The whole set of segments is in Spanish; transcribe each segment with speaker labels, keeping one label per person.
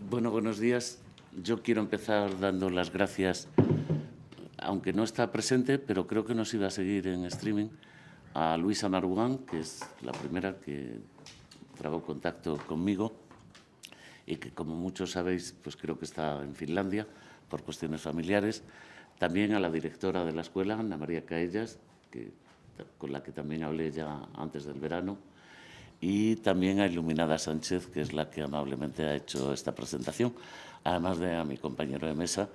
Speaker 1: Bueno, buenos días. Yo quiero empezar dando las gracias, aunque no está presente, pero creo que nos iba a seguir en streaming, a Luisa Marugán, que es la primera que trabó contacto conmigo y que, como muchos sabéis, pues creo que está en Finlandia por cuestiones familiares. También a la directora de la escuela, Ana María Caellas, con la que también hablé ya antes del verano, y también a Iluminada Sánchez, que es la que amablemente ha hecho esta presentación, además de a mi compañero de mesa,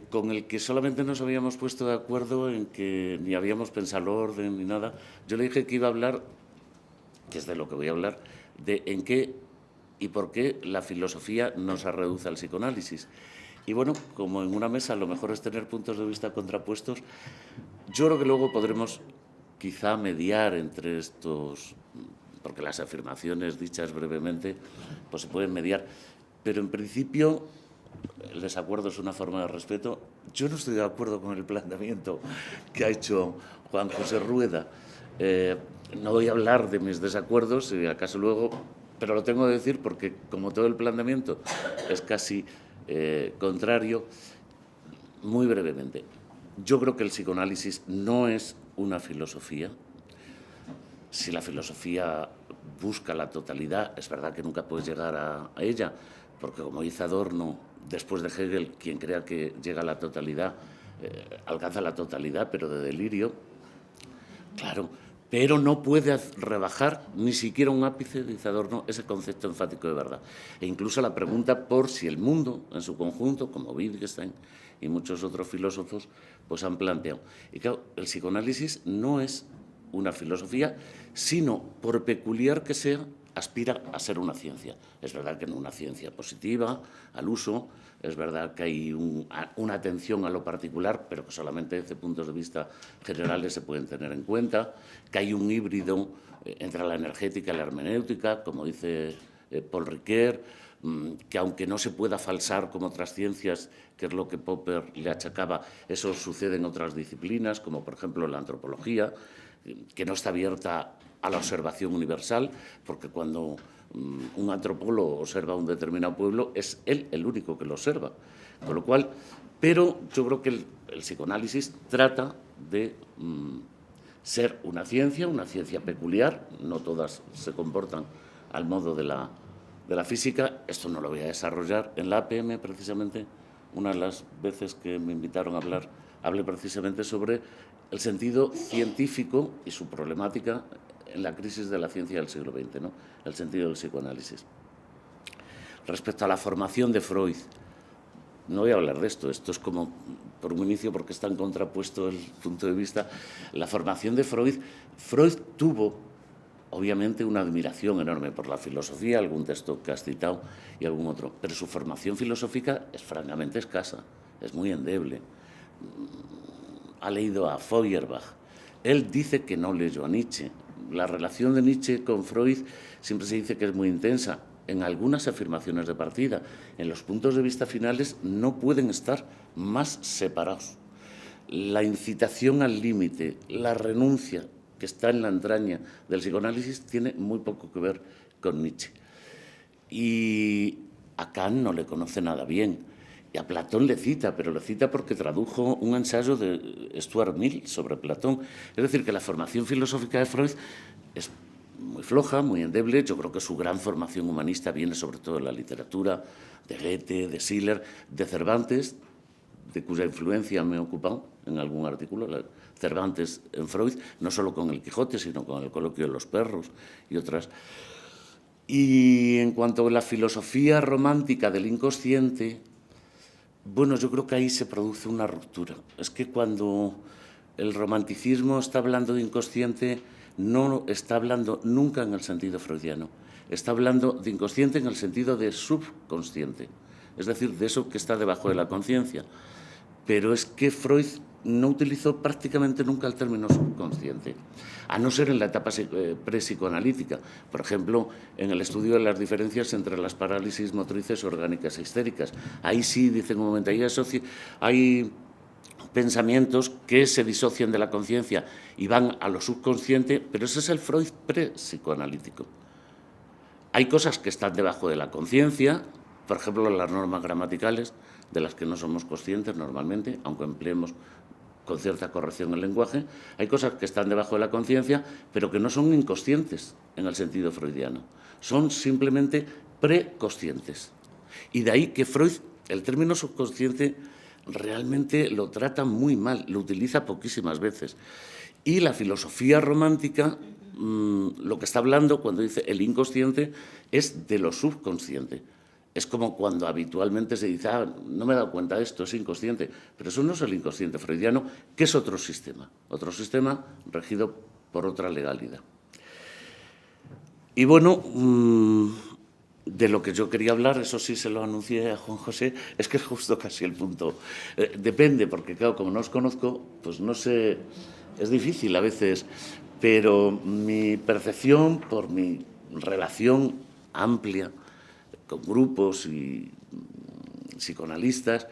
Speaker 1: con el que solamente nos habíamos puesto de acuerdo en que ni habíamos pensado el orden ni nada. Yo le dije que iba a hablar, que es de lo que voy a hablar, de en qué y por qué la filosofía no se reduce al psicoanálisis. Y bueno, como en una mesa lo mejor es tener puntos de vista contrapuestos, yo creo que luego podremos quizá mediar entre estos, porque las afirmaciones dichas brevemente pues se pueden mediar, pero en principio el desacuerdo es una forma de respeto. Yo no estoy de acuerdo con el planteamiento que ha hecho Juan José Rueda. No voy a hablar de mis desacuerdos, si acaso luego, pero lo tengo que decir porque como todo el planteamiento es casi contrario, muy brevemente. Yo creo que el psicoanálisis no es una filosofía. Si la filosofía busca la totalidad, es verdad que nunca puedes llegar a ella, porque como dice Adorno, después de Hegel, quien crea que llega a la totalidad, alcanza la totalidad, pero de delirio. Claro, pero no puede rebajar ni siquiera un ápice, dice Adorno, ese concepto enfático de verdad. E incluso la pregunta por si el mundo en su conjunto, como Wittgenstein y muchos otros filósofos, pues han planteado. Y claro, el psicoanálisis no es una filosofía, sino, por peculiar que sea, aspira a ser una ciencia. Es verdad que no una ciencia positiva, al uso, es verdad que hay una atención a lo particular, pero que solamente desde puntos de vista generales se pueden tener en cuenta, que hay un híbrido entre la energética y la hermenéutica, como dice Paul Ricoeur, que aunque no se pueda falsar como otras ciencias, que es lo que Popper le achacaba, eso sucede en otras disciplinas, como por ejemplo la antropología, que no está abierta a la observación universal, porque cuando un antropólogo observa un determinado pueblo, es él el único que lo observa. Con lo cual, pero yo creo que el psicoanálisis trata de ser una ciencia peculiar, no todas se comportan al modo de la física. Esto no lo voy a desarrollar. En la APM, precisamente, una de las veces que me invitaron a hablar, hablé precisamente sobre el sentido científico y su problemática en la crisis de la ciencia del siglo XX, ¿no? El sentido del psicoanálisis. Respecto a la formación de Freud, no voy a hablar de esto es como por un inicio, porque está en contrapuesto el punto de vista. La formación de Freud tuvo, obviamente, una admiración enorme por la filosofía, algún texto que has citado y algún otro, pero su formación filosófica es francamente escasa, es muy endeble. Ha leído a Feuerbach. Él dice que no leyó a Nietzsche. La relación de Nietzsche con Freud siempre se dice que es muy intensa. En algunas afirmaciones de partida, en los puntos de vista finales, no pueden estar más separados. La incitación al límite, la renuncia que está en la entraña del psicoanálisis tiene muy poco que ver con Nietzsche. Y a Kant no le conoce nada bien. Y a Platón le cita, pero le cita porque tradujo un ensayo de Stuart Mill sobre Platón. Es decir, que la formación filosófica de Freud es muy floja, muy endeble. Yo creo que su gran formación humanista viene sobre todo de la literatura, de Goethe, de Schiller, de Cervantes, de cuya influencia me he ocupado en algún artículo, Cervantes en Freud, no solo con el Quijote, sino con el Coloquio de los perros y otras. Y en cuanto a la filosofía romántica del inconsciente, bueno, yo creo que ahí se produce una ruptura. Es que cuando el romanticismo está hablando de inconsciente, no está hablando nunca en el sentido freudiano. Está hablando de inconsciente en el sentido de subconsciente, es decir, de eso que está debajo de la conciencia. Pero es que Freud no utilizó prácticamente nunca el término subconsciente, a no ser en la etapa prepsicoanalítica. Por ejemplo, en el estudio de las diferencias entre las parálisis motrices orgánicas e histéricas. Ahí sí, dice en un momento, hay pensamientos que se disocian de la conciencia y van a lo subconsciente, pero ese es el Freud prepsicoanalítico. Hay cosas que están debajo de la conciencia, por ejemplo, las normas gramaticales, de las que no somos conscientes normalmente, aunque empleemos con cierta corrección el lenguaje. Hay cosas que están debajo de la conciencia, pero que no son inconscientes en el sentido freudiano. Son simplemente preconscientes. Y de ahí que Freud, el término subconsciente, realmente lo trata muy mal, lo utiliza poquísimas veces. Y la filosofía romántica, lo que está hablando cuando dice el inconsciente, es de lo subconsciente. Es como cuando habitualmente se dice, no me he dado cuenta de esto, es inconsciente. Pero eso no es el inconsciente freudiano, que es otro sistema regido por otra legalidad. Y bueno, de lo que yo quería hablar, eso sí se lo anuncié a Juan José, es que es justo casi el punto. Depende, porque claro, como no os conozco, pues no sé, es difícil a veces, pero mi percepción por mi relación amplia con grupos y psicoanalistas,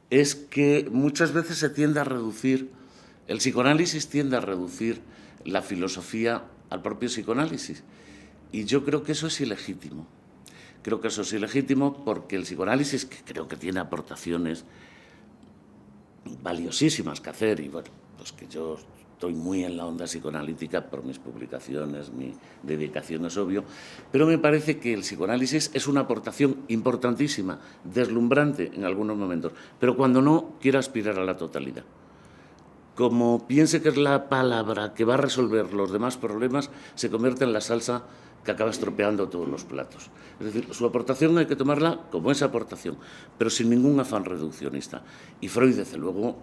Speaker 1: es que muchas veces se tiende a reducir, el psicoanálisis tiende a reducir la filosofía al propio psicoanálisis. Y yo creo que eso es ilegítimo. Creo que eso es ilegítimo porque el psicoanálisis, que creo que tiene aportaciones valiosísimas que hacer, y bueno, pues que yo estoy muy en la onda psicoanalítica por mis publicaciones, mi dedicación es obvio, pero me parece que el psicoanálisis es una aportación importantísima, deslumbrante en algunos momentos, pero cuando no quiere aspirar a la totalidad. Como piense que es la palabra que va a resolver los demás problemas, se convierte en la salsa que acaba estropeando todos los platos. Es decir, su aportación hay que tomarla como esa aportación, pero sin ningún afán reduccionista. Y Freud, desde luego,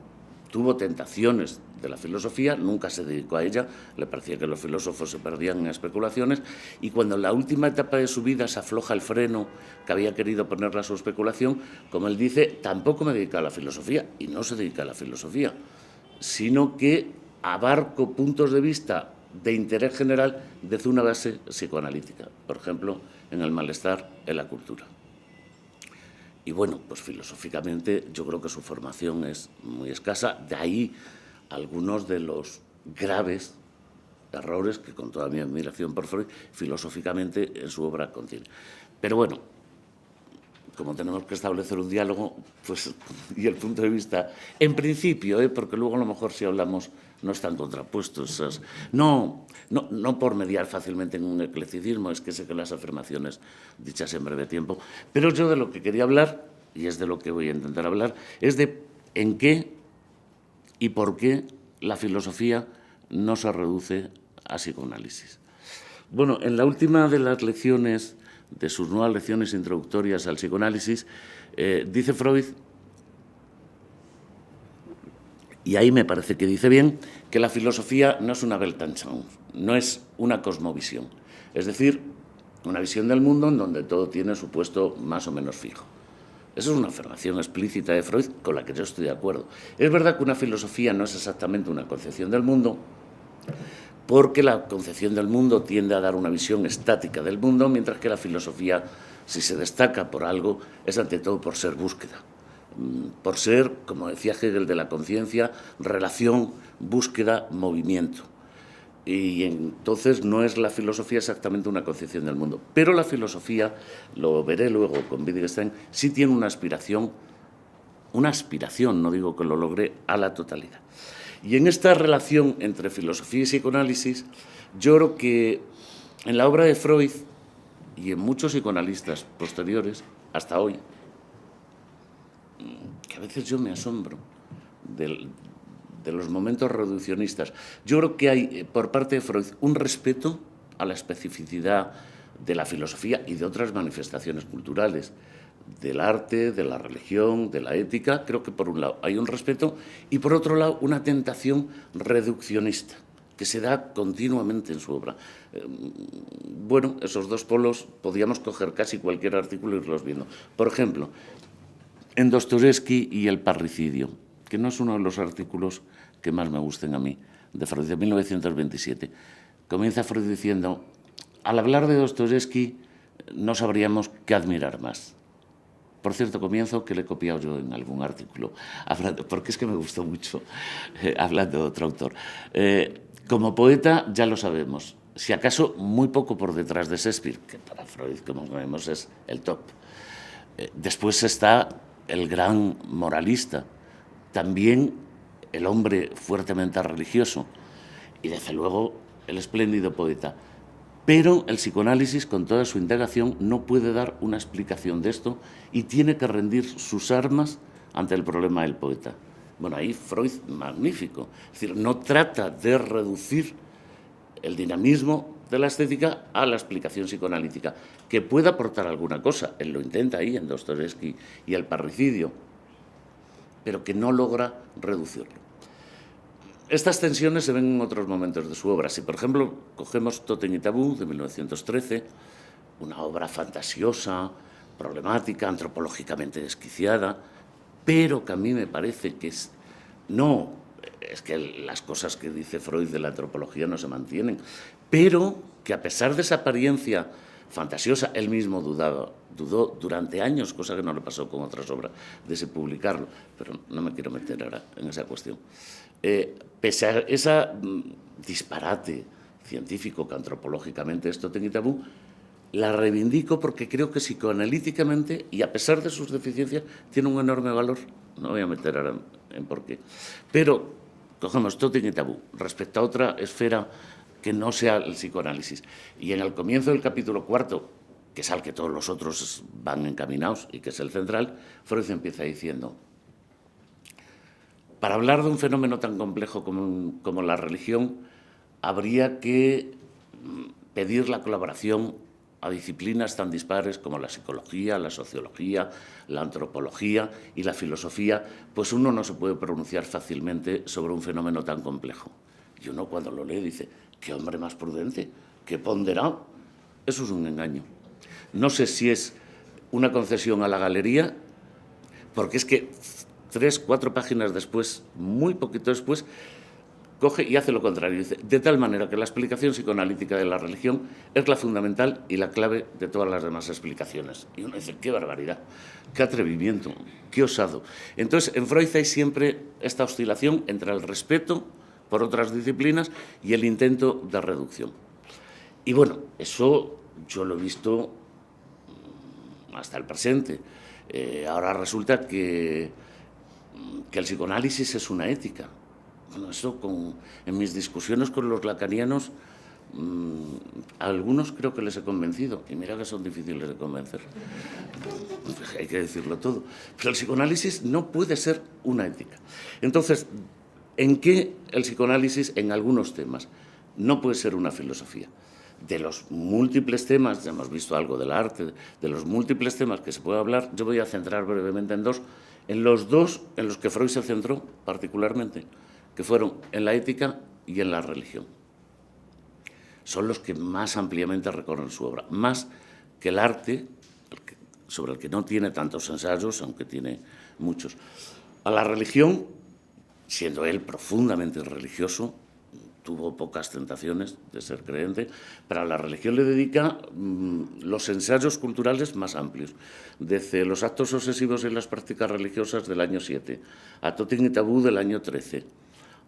Speaker 1: tuvo tentaciones de la filosofía, nunca se dedicó a ella, le parecía que los filósofos se perdían en especulaciones, y cuando en la última etapa de su vida se afloja el freno que había querido ponerle a su especulación, como él dice, tampoco me dedico a la filosofía, y no se dedica a la filosofía, sino que abarco puntos de vista de interés general desde una base psicoanalítica, por ejemplo, en el malestar en la cultura. Y bueno, pues filosóficamente yo creo que su formación es muy escasa, de ahí algunos de los graves errores que, con toda mi admiración por Freud, filosóficamente en su obra contiene. Pero bueno, como tenemos que establecer un diálogo, pues, y el punto de vista, en principio, porque luego a lo mejor si hablamos no están contrapuestos, no por mediar fácilmente en un eclecticismo, es que sé que las afirmaciones dichas en breve tiempo, pero yo de lo que quería hablar, y es de lo que voy a intentar hablar, es de en qué y por qué la filosofía no se reduce a psicoanálisis. Bueno, en la última de las lecciones, de sus nuevas lecciones introductorias al psicoanálisis, dice Freud, y ahí me parece que dice bien, que la filosofía no es una Weltanschauung, no es una cosmovisión, es decir, una visión del mundo en donde todo tiene su puesto más o menos fijo. Esa es una afirmación explícita de Freud con la que yo estoy de acuerdo. Es verdad que una filosofía no es exactamente una concepción del mundo, porque la concepción del mundo tiende a dar una visión estática del mundo, mientras que la filosofía, si se destaca por algo, es ante todo por ser búsqueda, por ser, como decía Hegel, de la conciencia, relación, búsqueda, movimiento. Y entonces no es la filosofía exactamente una concepción del mundo. Pero la filosofía, lo veré luego con Wittgenstein, sí tiene una aspiración, no digo que lo logre, a la totalidad. Y en esta relación entre filosofía y psicoanálisis, yo creo que en la obra de Freud y en muchos psicoanalistas posteriores, hasta hoy, que a veces yo me asombro de los momentos reduccionistas, yo creo que hay por parte de Freud un respeto a la especificidad de la filosofía y de otras manifestaciones culturales, del arte, de la religión, de la ética. Creo que por un lado hay un respeto y por otro lado una tentación reduccionista que se da continuamente en su obra. Bueno, esos dos polos podríamos coger casi cualquier artículo e irlos viendo. Por ejemplo, en Dostoyevsky y el parricidio, que no es uno de los artículos que más me gusten a mí, de Freud, de 1927. Comienza Freud diciendo, al hablar de Dostoyevsky no sabríamos qué admirar más. Por cierto, comienzo que le he copiado yo en algún artículo, porque es que me gustó mucho, hablando de otro autor. Como poeta ya lo sabemos, si acaso muy poco por detrás de Shakespeare, que para Freud, como vemos, es el top. Después está el gran moralista, también el hombre fuertemente religioso y, desde luego, el espléndido poeta. Pero el psicoanálisis, con toda su indagación, no puede dar una explicación de esto y tiene que rendir sus armas ante el problema del poeta. Bueno, ahí Freud, magnífico. Es decir, no trata de reducir el dinamismo de la estética a la explicación psicoanalítica, que puede aportar alguna cosa, él lo intenta ahí en Dostoyevsky y el parricidio, pero que no logra reducirlo. Estas tensiones se ven en otros momentos de su obra. Si, por ejemplo, cogemos Totem y Tabú, de 1913, una obra fantasiosa, problemática, antropológicamente desquiciada, pero que a mí me parece que es que las cosas que dice Freud de la antropología no se mantienen, pero que, a pesar de esa apariencia fantasiosa, él mismo dudó durante años, cosa que no le pasó con otras obras, de publicarlo, pero no me quiero meter ahora en esa cuestión. Pese a ese disparate científico que antropológicamente es Totem y Tabú, la reivindico porque creo que psicoanalíticamente, y a pesar de sus deficiencias, tiene un enorme valor. No voy a meter ahora en por qué. Pero cogemos Totem y Tabú respecto a otra esfera que no sea el psicoanálisis. Y en el comienzo del capítulo 4, que es al que todos los otros van encaminados y que es el central, Freud empieza diciendo: para hablar de un fenómeno tan complejo como la religión, habría que pedir la colaboración a disciplinas tan dispares como la psicología, la sociología, la antropología y la filosofía, pues uno no se puede pronunciar fácilmente sobre un fenómeno tan complejo. Y uno, cuando lo lee, dice: qué hombre más prudente, qué ponderado. Eso es un engaño. No sé si es una concesión a la galería, porque es que 3, 4 páginas después, muy poquito después, coge y hace lo contrario. Dice: de tal manera que la explicación psicoanalítica de la religión es la fundamental y la clave de todas las demás explicaciones. Y uno dice: qué barbaridad, qué atrevimiento, qué osado. Entonces, en Freud hay siempre esta oscilación entre el respeto por otras disciplinas y el intento de reducción. Y bueno, eso yo lo he visto hasta el presente. Ahora resulta que el psicoanálisis es una ética. Bueno, eso en mis discusiones con los lacanianos, a algunos creo que les he convencido, y mira que son difíciles de convencer, hay que decirlo todo, pero el psicoanálisis no puede ser una ética. Entonces, ¿en qué el psicoanálisis, en algunos temas, no puede ser una filosofía? De los múltiples temas, ya hemos visto algo del arte, de los múltiples temas que se puede hablar, yo voy a centrar brevemente en dos, en los que Freud se centró particularmente, que fueron en la ética y en la religión. Son los que más ampliamente recorren su obra, más que el arte, sobre el que no tiene tantos ensayos, aunque tiene muchos. A la religión, siendo él profundamente religioso, tuvo pocas tentaciones de ser creyente, pero a la religión le dedica los ensayos culturales más amplios, desde los actos obsesivos y las prácticas religiosas del año 7, a Totem y Tabú del año 13,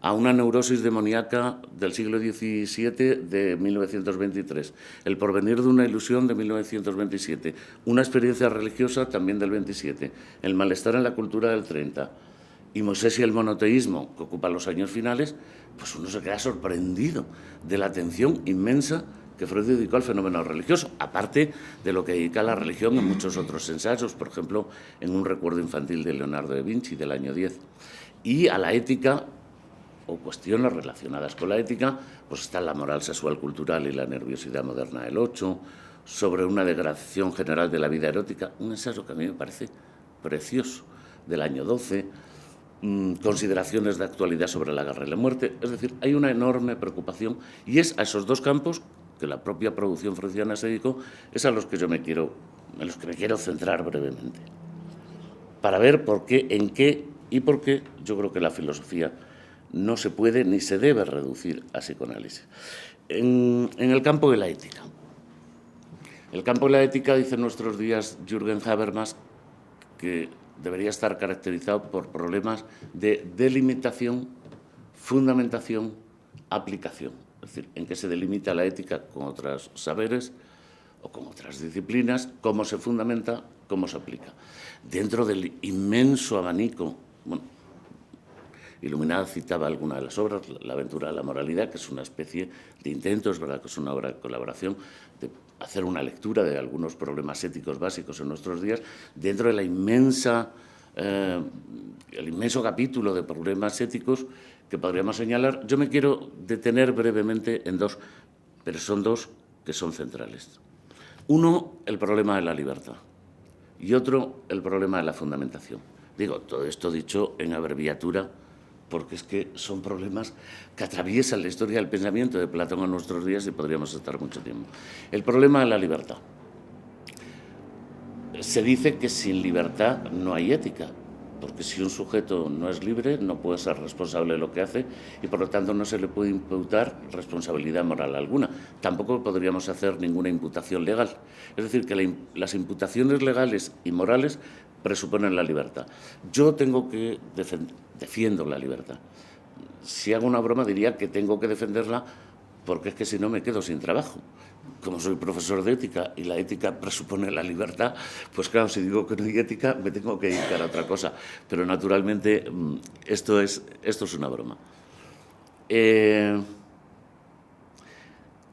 Speaker 1: a una neurosis demoníaca del siglo XVII de 1923, El porvenir de una ilusión de 1927, una experiencia religiosa también del 27, El malestar en la cultura del 30, y Moisés y el monoteísmo, que ocupa los años finales, pues uno se queda sorprendido de la atención inmensa que Freud dedicó al fenómeno religioso, aparte de lo que dedica a la religión en muchos otros ensayos, por ejemplo, en Un recuerdo infantil de Leonardo da Vinci, del año 10, y a la ética, o cuestiones relacionadas con la ética, pues está la moral sexual cultural y la nerviosidad moderna del 8, sobre una degradación general de la vida erótica, un ensayo que a mí me parece precioso, del año 12, consideraciones de actualidad sobre la guerra y la muerte. Es decir, hay una enorme preocupación, y es a esos dos campos que la propia producción freudiana se dedicó, es a los que me quiero centrar brevemente, para ver por qué, en qué y por qué yo creo que la filosofía no se puede ni se debe reducir a psicoanálisis. En el campo de la ética. El campo de la ética, dice en nuestros días Jürgen Habermas, que debería estar caracterizado por problemas de delimitación, fundamentación, aplicación. Es decir, en qué se delimita la ética con otros saberes o con otras disciplinas, cómo se fundamenta, cómo se aplica. Dentro del inmenso abanico, bueno, Iluminada citaba alguna de las obras, La aventura de la moralidad, que es una especie de intento, es verdad que es una obra de colaboración, de hacer una lectura de algunos problemas éticos básicos en nuestros días, dentro de la el inmenso capítulo de problemas éticos que podríamos señalar. Yo me quiero detener brevemente en dos, pero son dos que son centrales. Uno, el problema de la libertad, y otro, el problema de la fundamentación. Digo, todo esto dicho en abreviatura, porque es que son problemas que atraviesan la historia del pensamiento de Platón en nuestros días y podríamos estar mucho tiempo. El problema de la libertad. Se dice que sin libertad no hay ética, porque si un sujeto no es libre no puede ser responsable de lo que hace y por lo tanto no se le puede imputar responsabilidad moral alguna. Tampoco podríamos hacer ninguna imputación legal. Es decir, que las imputaciones legales y morales presuponen la libertad. Yo defiendo la libertad. Si hago una broma diría que tengo que defenderla porque es que si no me quedo sin trabajo. Como soy profesor de ética y la ética presupone la libertad, pues claro, si digo que no hay ética me tengo que dedicar a otra cosa. Pero naturalmente esto es una broma.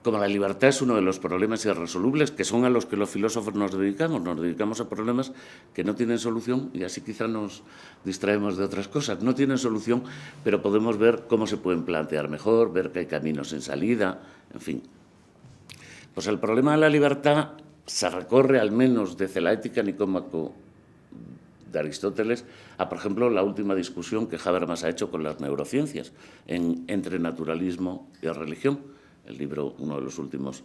Speaker 1: Como la libertad es uno de los problemas irresolubles, que son a los que los filósofos nos dedicamos a problemas que no tienen solución y así quizá nos distraemos de otras cosas. No tienen solución, pero podemos ver cómo se pueden plantear mejor, ver que hay caminos en salida, en fin. Pues el problema de la libertad se recorre al menos desde la ética nicómaco de Aristóteles a, por ejemplo, la última discusión que Habermas ha hecho con las neurociencias entre naturalismo y religión. El libro, uno de los últimos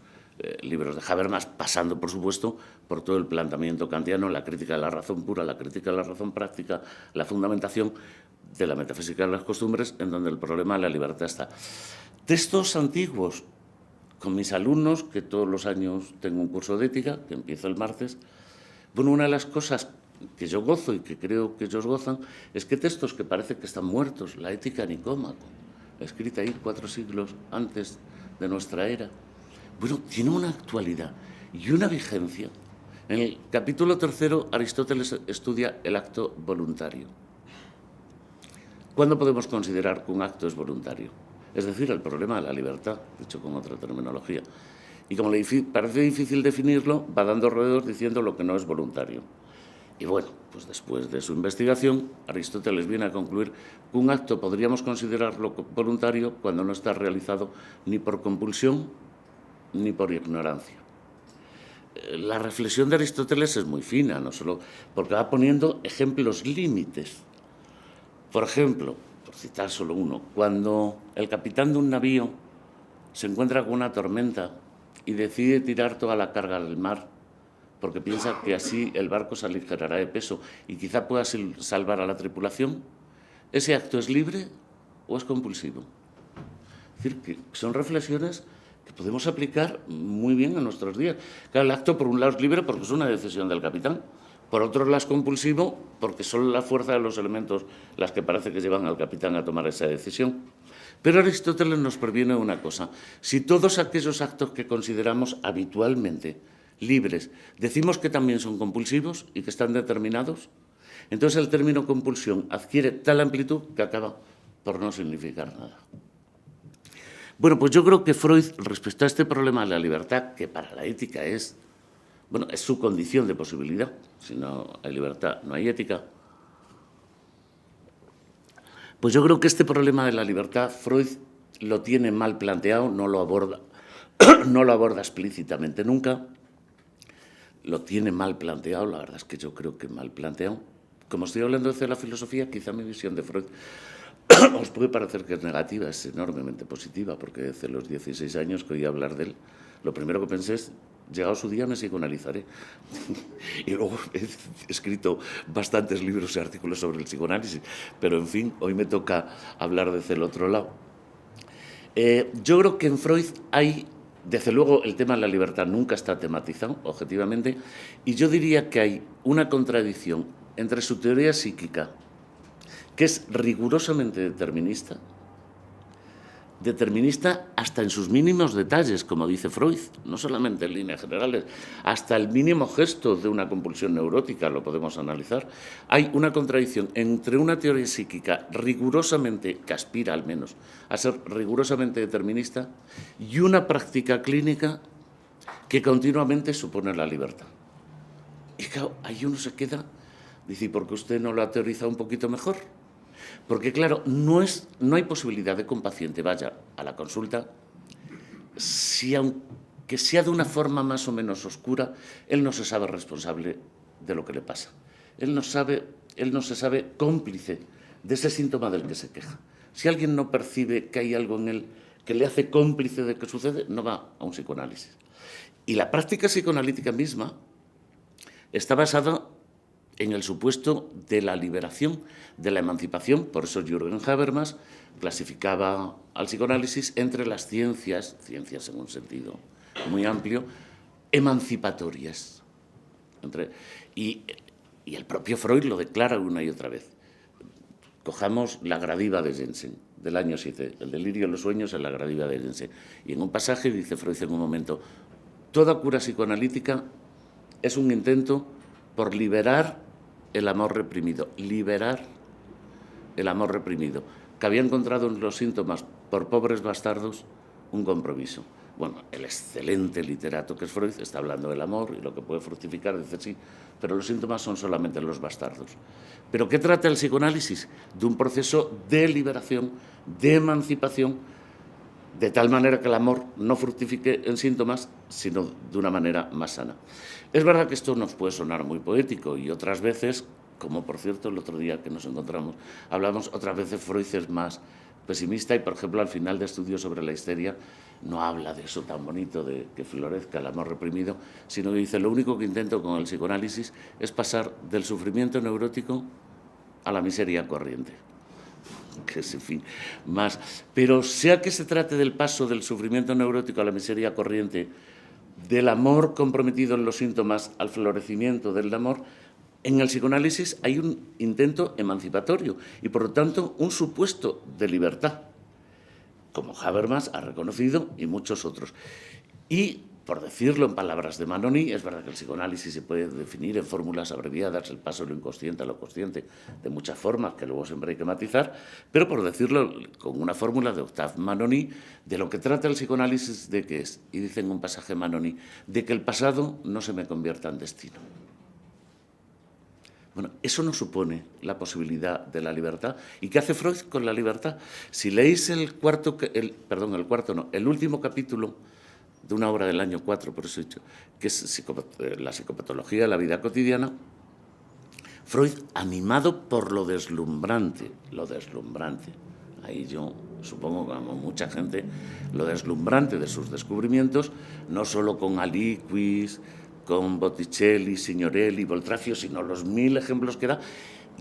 Speaker 1: libros de Habermas, pasando, por supuesto, por todo el planteamiento kantiano, la crítica de la razón pura, la crítica de la razón práctica, la fundamentación de la metafísica de las costumbres, en donde el problema de la libertad está. Textos antiguos, con mis alumnos, que todos los años tengo un curso de ética, que empiezo el martes. Bueno, una de las cosas que yo gozo y que creo que ellos gozan es que textos que parece que están muertos, la ética nicómaco, escrita ahí 4 siglos antes de nuestra era, bueno, tiene una actualidad y una vigencia. En el capítulo 3 Aristóteles estudia el acto voluntario. ¿Cuándo podemos considerar que un acto es voluntario? Es decir, el problema de la libertad, dicho con otra terminología. Y como le parece difícil definirlo, va dando rodeos diciendo lo que no es voluntario. Y bueno, pues después de su investigación, Aristóteles viene a concluir que un acto podríamos considerarlo voluntario cuando no está realizado ni por compulsión ni por ignorancia. La reflexión de Aristóteles es muy fina, no solo porque va poniendo ejemplos límites. Por ejemplo, por citar solo uno, cuando el capitán de un navío se encuentra con una tormenta y decide tirar toda la carga al mar porque piensa que así el barco se aligerará de peso y quizá pueda salvar a la tripulación, ¿ese acto es libre o es compulsivo? Es decir, que son reflexiones que podemos aplicar muy bien en nuestros días. Claro, el acto por un lado es libre porque es una decisión del capitán, por otro lado es compulsivo porque son la fuerza de los elementos las que parece que llevan al capitán a tomar esa decisión. Pero Aristóteles nos previene una cosa: si todos aquellos actos que consideramos habitualmente libres decimos que también son compulsivos y que están determinados, entonces el término compulsión adquiere tal amplitud que acaba por no significar nada. Bueno, pues yo creo que Freud, respecto a este problema de la libertad, que para la ética es su condición de posibilidad, si no hay libertad no hay ética, pues yo creo que este problema de la libertad Freud lo tiene mal planteado, no lo aborda explícitamente nunca, lo tiene mal planteado, la verdad es que yo creo que mal planteado. Como estoy hablando de la filosofía, quizá mi visión de Freud os puede parecer que es negativa, es enormemente positiva, porque desde los 16 años que oí hablar de él, lo primero que pensé es: llegado su día me psicoanalizaré. Y luego he escrito bastantes libros y artículos sobre el psicoanálisis, pero en fin, hoy me toca hablar desde el otro lado. Yo creo que en Freud hay, desde luego, el tema de la libertad nunca está tematizado, objetivamente, y yo diría que hay una contradicción entre su teoría psíquica, que es rigurosamente determinista, determinista hasta en sus mínimos detalles, como dice Freud, no solamente en líneas generales, hasta el mínimo gesto de una compulsión neurótica lo podemos analizar. Hay una contradicción entre una teoría psíquica rigurosamente, que aspira al menos a ser rigurosamente determinista, y una práctica clínica que continuamente supone la libertad. Y claro, ahí uno se queda, dice, ¿por qué usted no lo ha teorizado un poquito mejor? Porque, claro, no hay posibilidad de que un paciente vaya a la consulta si, aunque sea de una forma más o menos oscura, él no se sabe responsable de lo que le pasa. Él no se sabe cómplice de ese síntoma del que se queja. Si alguien no percibe que hay algo en él que le hace cómplice de que sucede, no va a un psicoanálisis. Y la práctica psicoanalítica misma está basada en el supuesto de la liberación, de la emancipación. Por eso Jürgen Habermas clasificaba al psicoanálisis entre las ciencias en un sentido muy amplio, emancipatorias. Y el propio Freud lo declara una y otra vez. Cojamos la Gradiva de Jensen, del año 7, el delirio de los sueños en la Gradiva de Jensen. Y en un pasaje dice Freud en un momento, toda cura psicoanalítica es un intento por liberar el amor reprimido, liberar el amor reprimido, que había encontrado en los síntomas por pobres bastardos un compromiso. Bueno, el excelente literato que es Freud está hablando del amor y lo que puede fructificar, dice sí, pero los síntomas son solamente los bastardos. ¿Pero qué trata el psicoanálisis? De un proceso de liberación, de emancipación, de tal manera que el amor no fructifique en síntomas, sino de una manera más sana. Es verdad que esto nos puede sonar muy poético y otras veces, como por cierto el otro día que nos encontramos, hablamos, otras veces Freud es más pesimista y, por ejemplo, al final de Estudios sobre la histeria no habla de eso tan bonito de que florezca el amor reprimido, sino que dice, lo único que intento con el psicoanálisis es pasar del sufrimiento neurótico a la miseria corriente. Que es, en fin, más. Pero sea que se trate del paso del sufrimiento neurótico a la miseria corriente, del amor comprometido en los síntomas al florecimiento del amor, en el psicoanálisis hay un intento emancipatorio y, por lo tanto, un supuesto de libertad, como Habermas ha reconocido y muchos otros. Y, por decirlo en palabras de Manoni, es verdad que el psicoanálisis se puede definir en fórmulas abreviadas, el paso de lo inconsciente a lo consciente, de muchas formas, que luego siempre hay que matizar, pero por decirlo con una fórmula de Octave Manoni, de lo que trata el psicoanálisis de que es, y dice en un pasaje Manoni, de que el pasado no se me convierta en destino. Bueno, eso no supone la posibilidad de la libertad. ¿Y qué hace Freud con la libertad? Si leéis el último capítulo de una obra del año 4, por eso he dicho, que es la psicopatología de la vida cotidiana, Freud, animado por lo deslumbrante, ahí yo supongo que como mucha gente, lo deslumbrante de sus descubrimientos, no solo con Aliquis, con Botticelli, Signorelli, Boltraffio, sino los 1000 ejemplos que da,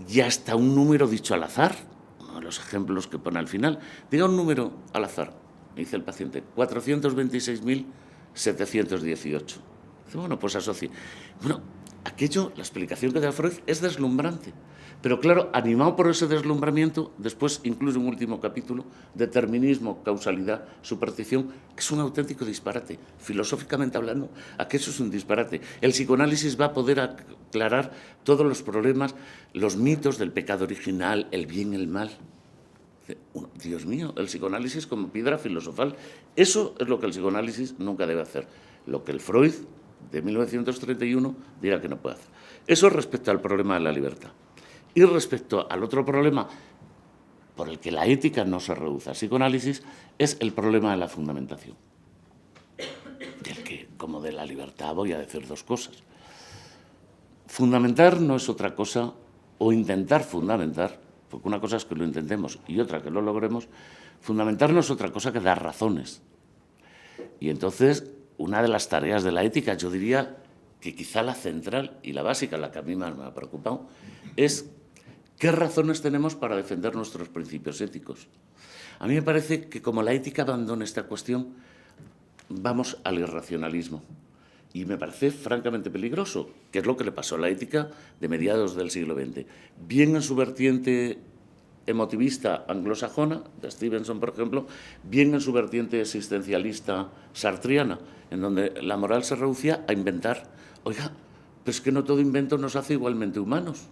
Speaker 1: y hasta un número dicho al azar, uno de los ejemplos que pone al final. Diga un número al azar, dice el paciente, 426.718. Dice, bueno, pues asocie. Bueno, aquello, la explicación que da Freud es deslumbrante. Pero claro, animado por ese deslumbramiento, después incluye un último capítulo, determinismo, causalidad, superstición, que es un auténtico disparate. Filosóficamente hablando, aquello es un disparate. El psicoanálisis va a poder aclarar todos los problemas, los mitos del pecado original, el bien y el mal. Dios mío, el psicoanálisis como piedra filosofal. Eso es lo que el psicoanálisis nunca debe hacer. Lo que el Freud de 1931 dirá que no puede hacer. Eso respecto al problema de la libertad. Y respecto al otro problema por el que la ética no se reduce al psicoanálisis, es el problema de la fundamentación. Del que, como de la libertad, voy a decir dos cosas. Fundamentar no es otra cosa, o intentar fundamentar, porque una cosa es que lo intentemos y otra que lo logremos, fundamentar no es otra cosa que dar razones. Y entonces, una de las tareas de la ética, yo diría que quizá la central y la básica, la que a mí más me ha preocupado, es ¿qué razones tenemos para defender nuestros principios éticos? A mí me parece que como la ética abandona esta cuestión, vamos al irracionalismo. Y me parece francamente peligroso, que es lo que le pasó a la ética de mediados del siglo XX. Bien en su vertiente emotivista anglosajona, de Stevenson, por ejemplo, bien en su vertiente existencialista sartriana, en donde la moral se reducía a inventar. Oiga, pero es que no todo invento nos hace igualmente humanos.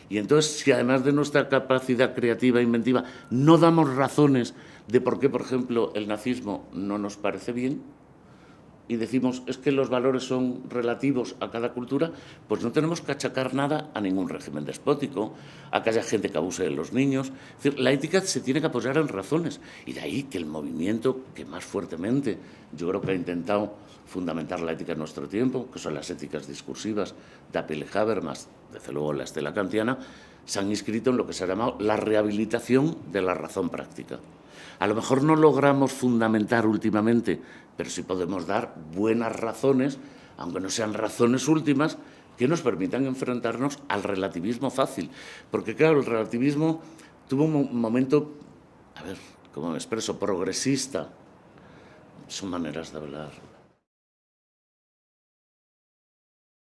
Speaker 1: Y entonces, si además de nuestra capacidad creativa e inventiva no damos razones de por qué, por ejemplo, el nazismo no nos parece bien, y decimos es que los valores son relativos a cada cultura, pues no tenemos que achacar nada a ningún régimen despótico, a que haya gente que abuse de los niños. Es decir, la ética se tiene que apoyar en razones, y de ahí que el movimiento que más fuertemente yo creo que ha intentado fundamentar la ética en nuestro tiempo, que son las éticas discursivas de Apel y Habermas, desde luego la estela kantiana, se han inscrito en lo que se ha llamado la rehabilitación de la razón práctica. A lo mejor no logramos fundamentar últimamente, pero sí podemos dar buenas razones, aunque no sean razones últimas, que nos permitan enfrentarnos al relativismo fácil. Porque, claro, el relativismo tuvo un momento, a ver, ¿cómo me expreso?, progresista. Son maneras de hablar.